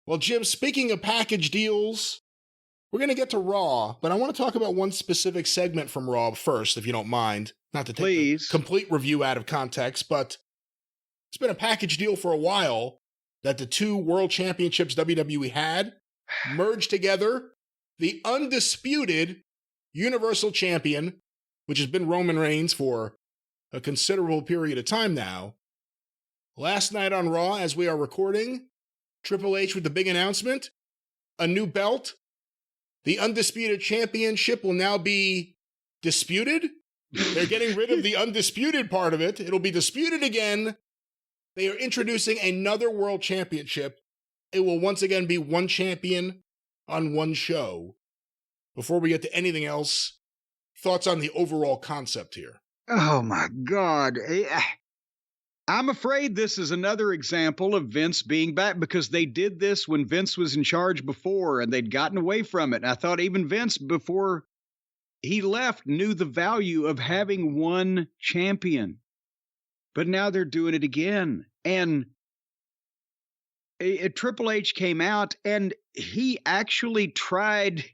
Well, Jim, speaking of package deals, we're going to get to Raw, but I want to talk about one specific segment from Raw first, if you don't mind. Not to take the complete review out of context, but it's been a package deal for a while that the two world championships WWE had merged together. The undisputed Universal Champion, which has been Roman Reigns for a considerable period of time now. Last night on Raw, as we are recording, Triple H with the big announcement, a new belt. The Undisputed Championship will now be disputed. They're getting rid of the undisputed part of it. It'll be disputed again. They are introducing another world championship. It will once again be one champion on one show. Before we get to anything else, thoughts on the overall concept here? Oh my God. I'm afraid this is another example of Vince being back, because they did this when Vince was in charge before and they'd gotten away from it. And I thought even Vince, before he left, knew the value of having one champion. But now they're doing it again. And Triple H came out and he actually tried.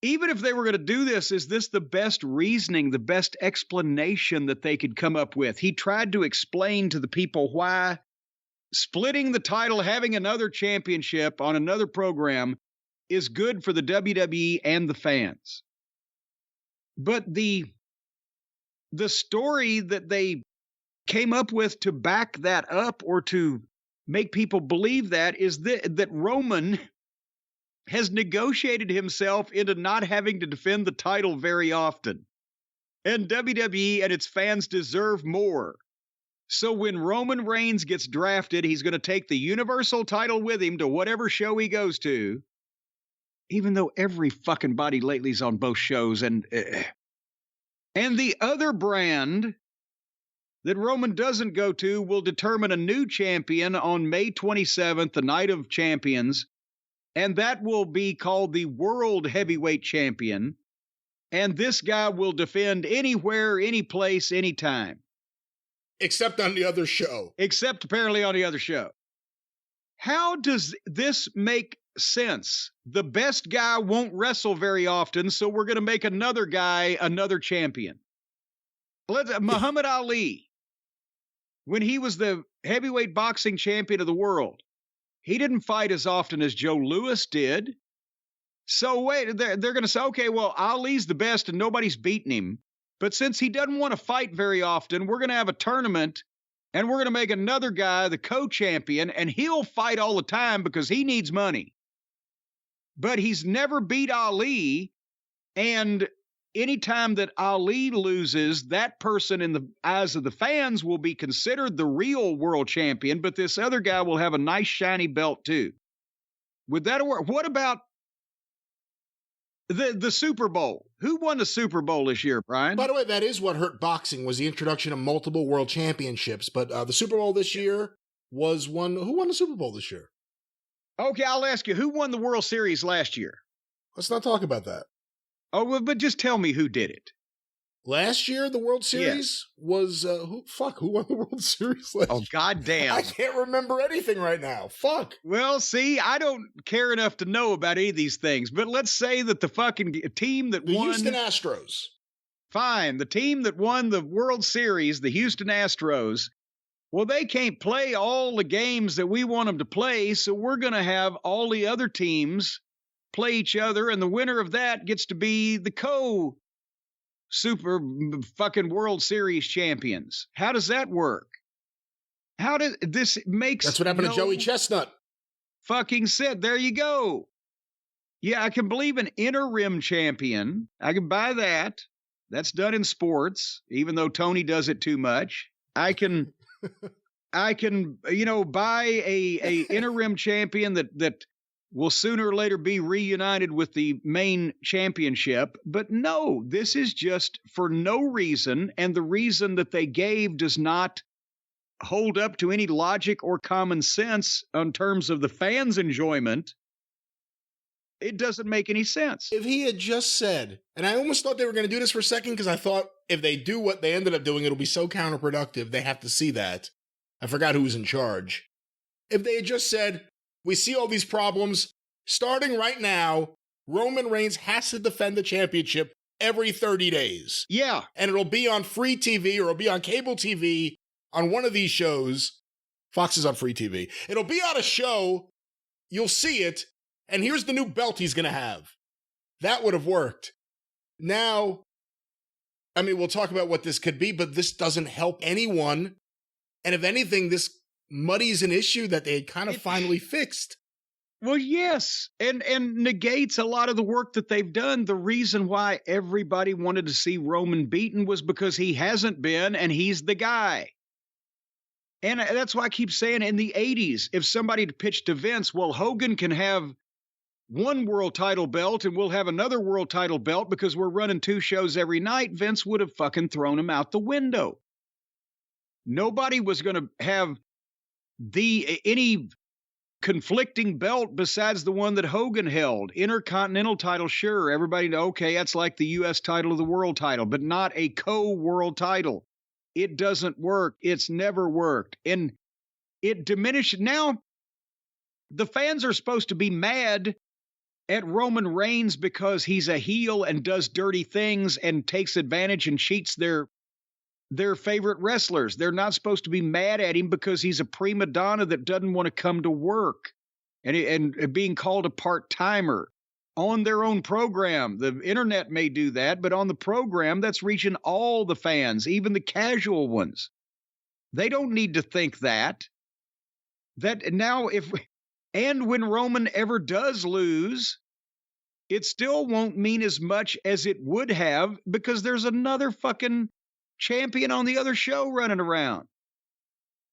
Even if they were going to do this, is this the best reasoning, the best explanation that they could come up with? He tried to explain to the people why splitting the title, having another championship on another program is good for the WWE and the fans. But the story that they came up with to back that up or to make people believe that is that Roman has negotiated himself into not having to defend the title very often. And WWE and its fans deserve more. So when Roman Reigns gets drafted, he's going to take the Universal title with him to whatever show he goes to, even though every fucking body lately's on both shows. And the other brand that Roman doesn't go to will determine a new champion on May 27th, the Night of Champions. And that will be called the World Heavyweight Champion. And this guy will defend anywhere, any place, anytime. Except on the other show. Except apparently on the other show. How does this make sense? The best guy won't wrestle very often, so we're going to make another guy another champion. Muhammad Ali, when he was the heavyweight boxing champion of the world, he didn't fight as often as Joe Louis did. So wait, they're going to say, okay, well, Ali's the best and nobody's beating him. But since he doesn't want to fight very often, we're going to have a tournament and we're going to make another guy the co-champion, and he'll fight all the time because he needs money. But he's never beat Ali, and anytime that Ali loses, that person in the eyes of the fans will be considered the real world champion, but this other guy will have a nice shiny belt too. Would that work? What about the Super Bowl? Who won the Super Bowl this year, Brian? By the way, that is what hurt boxing, was the introduction of multiple world championships. But the Super Bowl this year was one. Who won the Super Bowl this year? Okay, I'll ask you, who won the World Series last year? Let's not talk about that. Oh, well, but just tell me who did it. Last year, the World Series was, who won the World Series last year? Oh, goddamn. I can't remember anything right now. Fuck. Well, see, I don't care enough to know about any of these things, but let's say that the fucking team that won. The won. Houston Astros. Fine. The team that won the World Series, the Houston Astros, well, they can't play all the games that we want them to play, so we're going to have all the other teams play each other, and the winner of that gets to be the super fucking World Series champions. How does that work? How does this makes That's what happened to Joey Chestnut. Fucking said, there you go. Yeah, I can believe an interim champion. I can buy that. That's done in sports, even though Tony does it too much. I can buy a interim champion that will sooner or later be reunited with the main championship. But no, this is just for no reason. And the reason that they gave does not hold up to any logic or common sense in terms of the fans' enjoyment. It doesn't make any sense. If he had just said, and I almost thought they were going to do this for a second, because I thought if they do what they ended up doing, it'll be so counterproductive. They have to see that. I forgot who was in charge. If they had just said, We see all these problems. Starting right now, Roman Reigns has to defend the championship every 30 days. Yeah. And it'll be on free TV or it'll be on cable TV on one of these shows. Fox is on free TV. It'll be on a show. You'll see it. And here's the new belt he's going to have. That would have worked. Now, I mean, we'll talk about what this could be, but this doesn't help anyone. And if anything, this muddies an issue that they had kind of finally fixed. Well, yes, and negates a lot of the work that they've done. The reason why everybody wanted to see Roman beaten was because he hasn't been, and he's the guy. And that's why I keep saying in the 80s, if somebody pitched to Vince, well, Hogan can have one world title belt and we'll have another world title belt because we're running 2 shows every night, Vince would have fucking thrown him out the window. Nobody was going to have any conflicting belt besides the one that Hogan held. Intercontinental title, sure, everybody know, okay, that's like the U.S. title of the world title, but not a co-world title. It doesn't work. It's never worked. And it diminished. Now, the fans are supposed to be mad at Roman Reigns because he's a heel and does dirty things and takes advantage and cheats their favorite wrestlers. They're not supposed to be mad at him because he's a prima donna that doesn't want to come to work and being called a part-timer on their own program. The internet may do that, but on the program, that's reaching all the fans, even the casual ones. They don't need to think that. That now and when Roman ever does lose, it still won't mean as much as it would have because there's another fucking champion on the other show running around.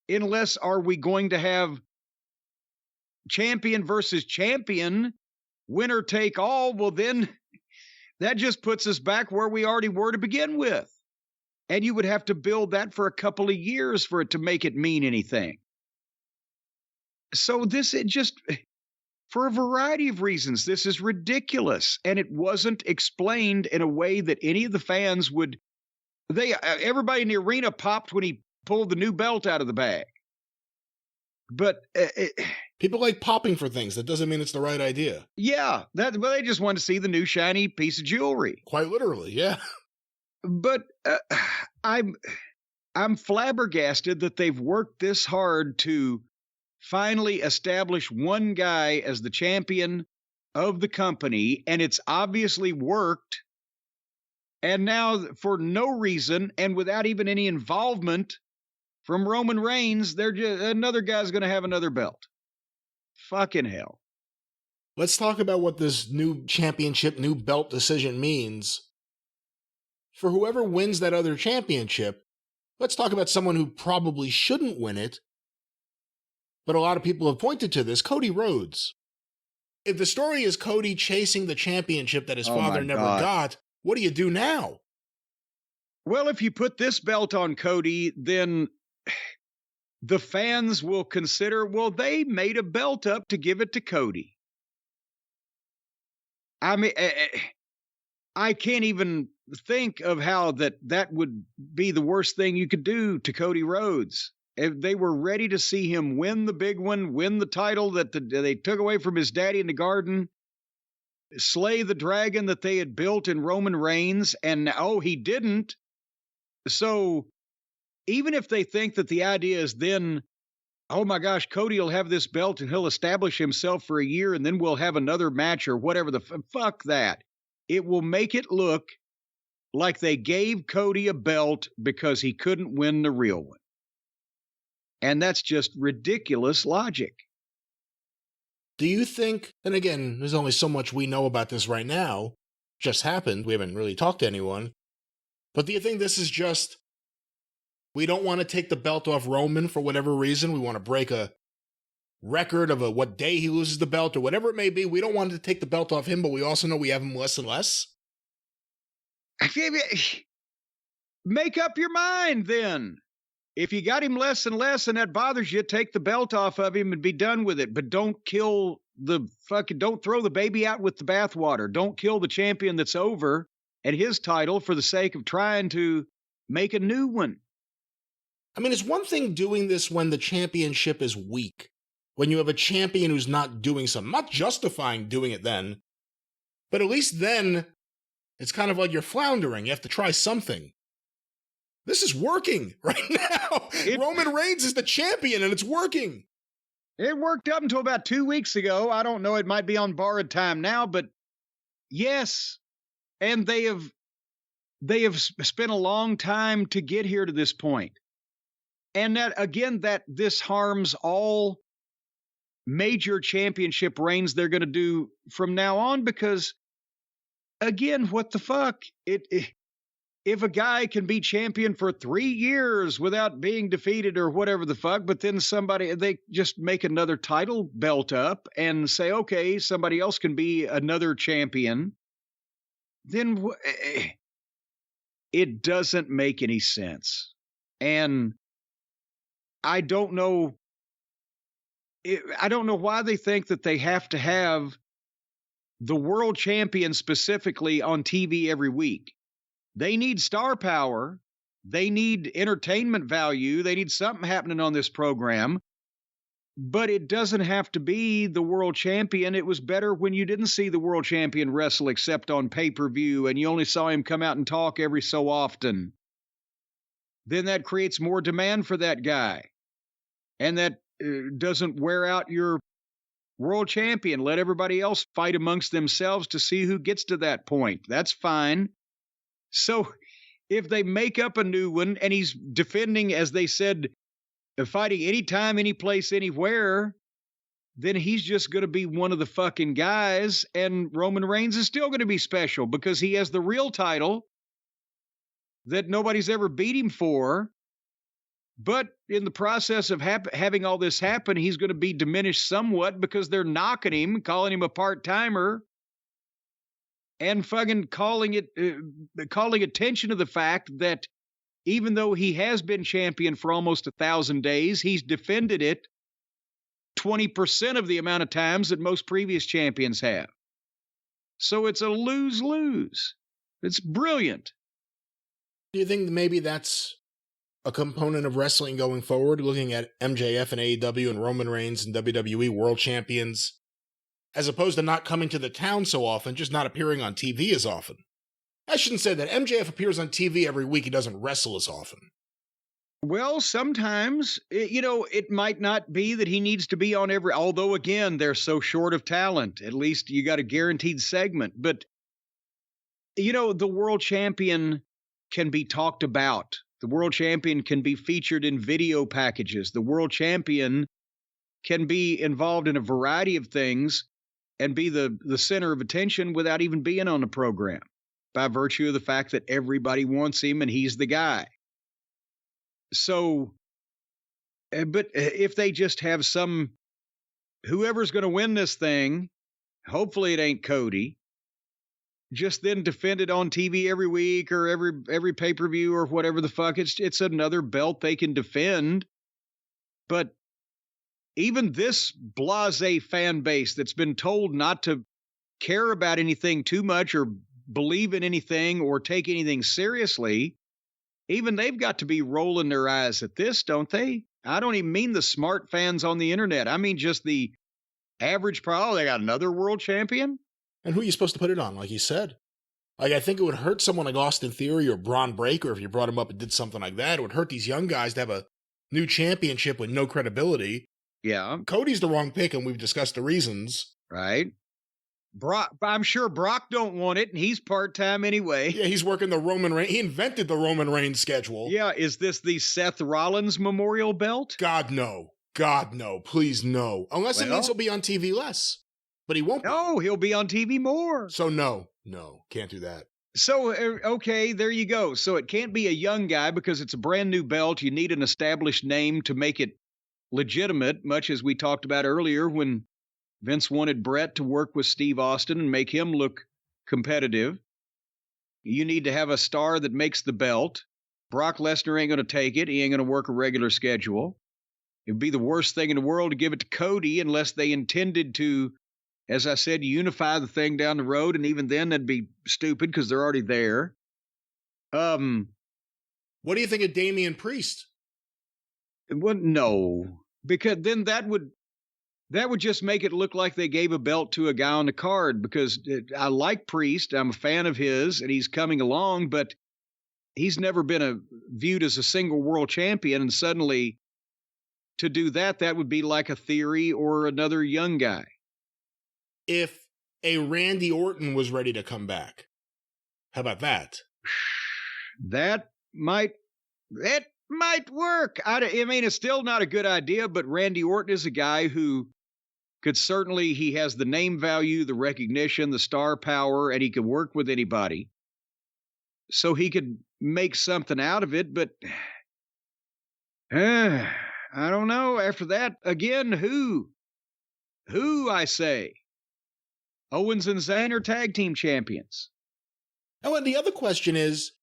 Unless are we going to have champion versus champion, winner take all? Well, then that just puts us back where we already were to begin with. And you would have to build that for a couple of years for it to make it mean anything. So for a variety of reasons, this is ridiculous. And it wasn't explained in a way that any of the fans would. Everybody in the arena popped when he pulled the new belt out of the bag. But people like popping for things. That doesn't mean it's the right idea. Yeah, they just want to see the new shiny piece of jewelry. Quite literally, yeah. But I'm flabbergasted that they've worked this hard to finally establish one guy as the champion of the company, and it's obviously worked. And now, for no reason and without even any involvement from Roman Reigns, another guy's going to have another belt. Fucking hell. Let's talk about what this new championship, new belt decision means. For whoever wins that other championship, let's talk about someone who probably shouldn't win it, but a lot of people have pointed to this, Cody Rhodes. If the story is Cody chasing the championship that his father never got, what do you do now? Well, if you put this belt on Cody, then the fans will consider, well, they made a belt up to give it to Cody. I mean, I can't even think of how that would be the worst thing you could do to Cody Rhodes. If they were ready to see him win the big one, win the title that they took away from his daddy in the garden, slay the dragon that they had built in Roman Reigns, and he didn't. So even if they think that the idea is then, oh my gosh, Cody will have this belt and he'll establish himself for a year and then we'll have another match or whatever, fuck that. It will make it look like they gave Cody a belt because he couldn't win the real one. And that's just ridiculous logic. Do you think, and again, there's only so much we know about this right now, just happened, we haven't really talked to anyone, but do you think this is just, we don't want to take the belt off Roman for whatever reason, we want to break a record of what day he loses the belt or whatever it may be, we don't want to take the belt off him, but we also know we have him less and less? Make up your mind then. If you got him less and less and that bothers you, take the belt off of him and be done with it. But don't throw the baby out with the bathwater. Don't kill the champion that's over at his title for the sake of trying to make a new one. I mean, it's one thing doing this when the championship is weak, when you have a champion who's not doing something, not justifying doing it then, but at least then it's kind of like you're floundering. You have to try something. This is working right now. Roman Reigns is the champion and it's working. It worked up until about 2 weeks ago. I don't know. It might be on borrowed time now, but yes. And they have spent a long time to get here to this point. And that this harms all major championship reigns they're going to do from now on, because again, what the fuck? If a guy can be champion for 3 years without being defeated or whatever the fuck, but then they just make another title belt up and say, okay, somebody else can be another champion, then it doesn't make any sense. And I don't know why they think that they have to have the world champion specifically on TV every week. They need star power. They need entertainment value. They need something happening on this program. But it doesn't have to be the world champion. It was better when you didn't see the world champion wrestle except on pay-per-view and you only saw him come out and talk every so often. Then that creates more demand for that guy. And that doesn't wear out your world champion. Let everybody else fight amongst themselves to see who gets to that point. That's fine. So if they make up a new one and he's defending, as they said, fighting anytime, any place, anywhere, then he's just going to be one of the fucking guys, and Roman Reigns is still going to be special because he has the real title that nobody's ever beat him for. But in the process of having all this happen, he's going to be diminished somewhat because they're knocking him, calling him a part-timer, and fucking calling attention to the fact that even though he has been champion for almost 1,000 days, he's defended it 20% of the amount of times that most previous champions have. So it's a lose-lose. It's brilliant. Do you think maybe that's a component of wrestling going forward, looking at MJF and AEW and Roman Reigns and WWE world champions, as opposed to not coming to the town so often, just not appearing on TV as often? I shouldn't say that. MJF appears on TV every week. He doesn't wrestle as often. Well, sometimes, it might not be that he needs to be on although again, they're so short of talent. At least you got a guaranteed segment. But, the world champion can be talked about. The world champion can be featured in video packages. The world champion can be involved in a variety of things and be the center of attention without even being on the program, by virtue of the fact that everybody wants him and he's the guy. So, but if they just have whoever's going to win this thing, hopefully it ain't Cody, just then defend it on TV every week or every pay-per-view or whatever the fuck, it's another belt they can defend. But even this blasé fan base that's been told not to care about anything too much or believe in anything or take anything seriously, even they've got to be rolling their eyes at this, don't they? I don't even mean the smart fans on the internet. I mean just the average they got another world champion? And who are you supposed to put it on, like you said? Like, I think it would hurt someone like Austin Theory or Braun Breaker if you brought him up and did something like that. It would hurt these young guys to have a new championship with no credibility. Yeah. Cody's the wrong pick, and we've discussed the reasons. Right. I'm sure Brock don't want it, and he's part-time anyway. Yeah, he's working the Roman Reigns. He invented the Roman Reigns schedule. Yeah, is this the Seth Rollins Memorial Belt? God, no. God, no. Please, no. Unless it means he'll be on TV less. But he won't be. No, he'll be on TV more. So no, can't do that. So, okay, there you go. So it can't be a young guy because it's a brand new belt. You need an established name to make it legitimate, much as we talked about earlier when Vince wanted Brett to work with Steve Austin and make him look competitive. You need to have a star that makes the belt. Brock Lesnar ain't going to take it. He ain't going to work a regular schedule. It'd be the worst thing in the world to give it to Cody unless they intended to, as I said, unify the thing down the road. And even then, that'd be stupid because they're already there. What do you think of Damian Priest? Well, no, because then that would That would just make it look like they gave a belt to a guy on the card, because I like Priest. I'm a fan of his, and he's coming along, but he's never been viewed as a single world champion. And suddenly to do that, that would be like a Theory or another young guy. If a Randy Orton was ready to come back, how about that? That might work. I mean, it's still not a good idea, but Randy Orton is a guy who could certainly, he has the name value, the recognition, the star power, and he can work with anybody. So he could make something out of it, but I don't know. After that, again, who I say? Owens and Zayn are tag team champions. Oh, and the other question is,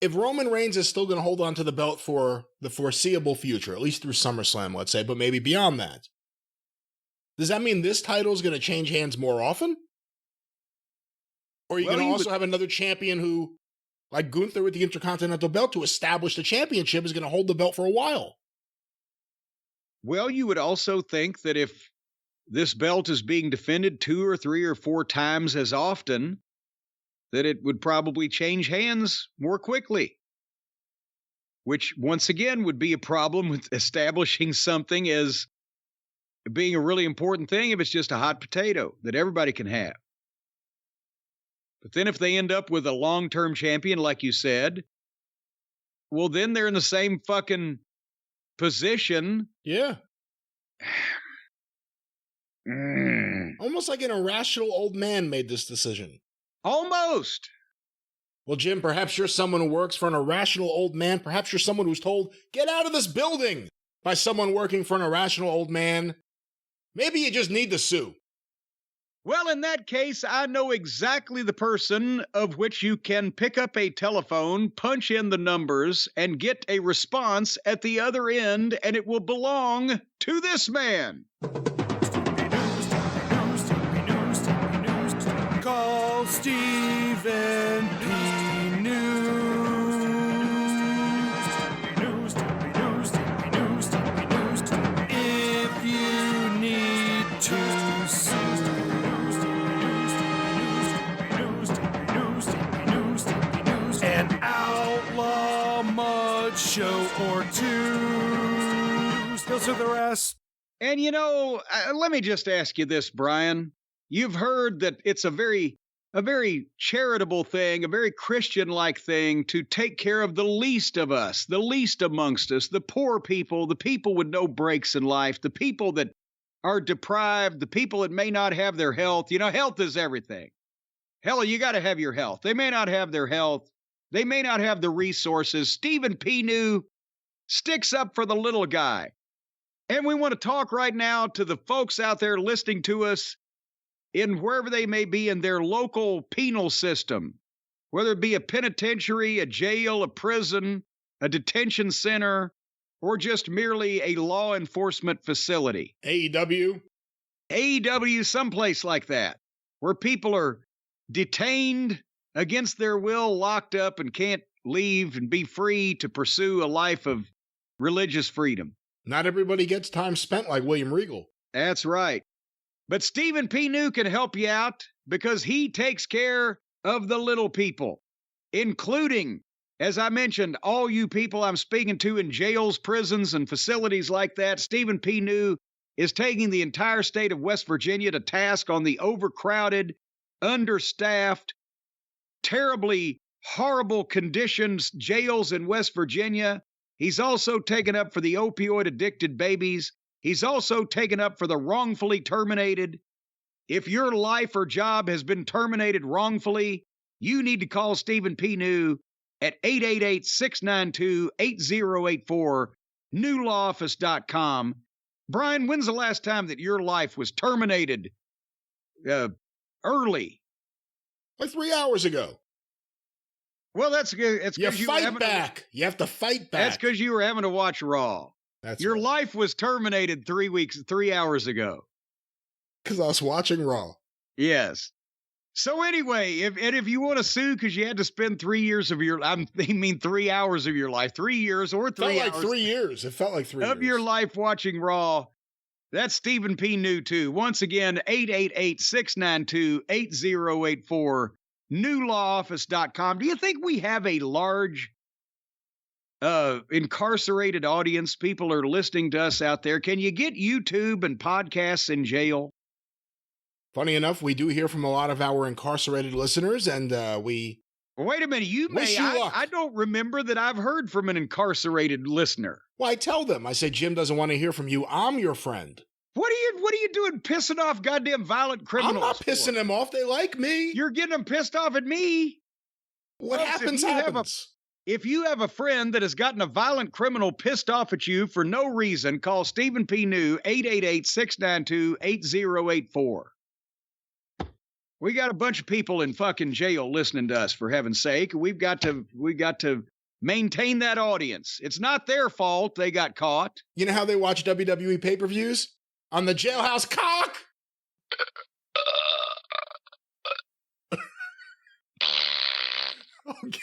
if Roman Reigns is still going to hold on to the belt for the foreseeable future, at least through SummerSlam, let's say, but maybe beyond that, does that mean this title is going to change hands more often? Or are you going to also have another champion who, like Gunther with the Intercontinental belt, to establish the championship, is going to hold the belt for a while? Well, you would also think that if this belt is being defended 2 or 3 or 4 times as often, that it would probably change hands more quickly. Which, once again, would be a problem with establishing something as being a really important thing if it's just a hot potato that everybody can have. But then if they end up with a long-term champion, like you said, well, then they're in the same fucking position. Yeah. Almost like an irrational old man made this decision. Almost. Well, Jim, perhaps you're someone who works for an irrational old man. Perhaps you're someone who's told, get out of this building, by someone working for an irrational old man. Maybe you just need to sue. Well, in that case, I know exactly the person of which you can pick up a telephone, punch in the numbers, and get a response at the other end, and it will belong to this man. Call Stephen P. News. If you need to sue. An outlaw mud show or two. Those are the rest. And you know, let me just ask you this, Brian. You've heard that it's a very charitable thing, a very Christian-like thing to take care of the least of us, the least amongst us, the poor people, the people with no breaks in life, the people that are deprived, the people that may not have their health. You know, health is everything. Hell, you got to have your health. They may not have their health. They may not have the resources. Stephen P. New sticks up for the little guy. And we want to talk right now to the folks out there listening to us in wherever they may be in their local penal system, whether it be a penitentiary, a jail, a prison, a detention center, or just merely a law enforcement facility. AEW, someplace like that, where people are detained against their will, locked up, and can't leave and be free to pursue a life of religious freedom. Not everybody gets time spent like William Regal. That's right. But Stephen P. New can help you out because he takes care of the little people, including, as I mentioned, all you people I'm speaking to in jails, prisons, and facilities like that. Stephen P. New is taking the entire state of West Virginia to task on the overcrowded, understaffed, terribly horrible conditions jails in West Virginia. He's also taken up for the opioid-addicted babies. He's also taken up for the wrongfully terminated. If your life or job has been terminated wrongfully, you need to call Stephen P. New at 888-692-8084, newlawoffice.com. Brian, when's the last time that your life was terminated early? Like 3 hours ago. Well, that's good. It's you fight back. You have to fight back. That's because you were having to watch Raw. That's your right. life was terminated 3 hours ago. Because I was watching Raw. Yes. So anyway, if you want to sue because you had to spend 3 years of your, 3 hours of your life, 3 years or 3 hours. It felt like 3 years. It felt like 3 years. Of your life watching Raw, That's Stephen P. New, too. Once again, 888-692-8084, newlawoffice.com. Do you think we have a large incarcerated audience? People are listening to us out there. Can you get YouTube and podcasts in jail? Funny enough, we do hear from a lot of our incarcerated listeners, and we... Wait a minute, I don't remember that I've heard from an incarcerated listener. Well, I tell them, I say, Jim doesn't want to hear from you. I'm your friend. What are you doing pissing off goddamn violent criminals? I'm not pissing them off. They like me. You're getting them pissed off at me. What happens. If you have a friend that has gotten a violent criminal pissed off at you for no reason, call Stephen P. New, 888-692-8084. We got a bunch of people in fucking jail listening to us, for heaven's sake. We've got to maintain that audience. It's not their fault they got caught. You know how they watch WWE pay-per-views? On the jailhouse cock! Okay. Okay.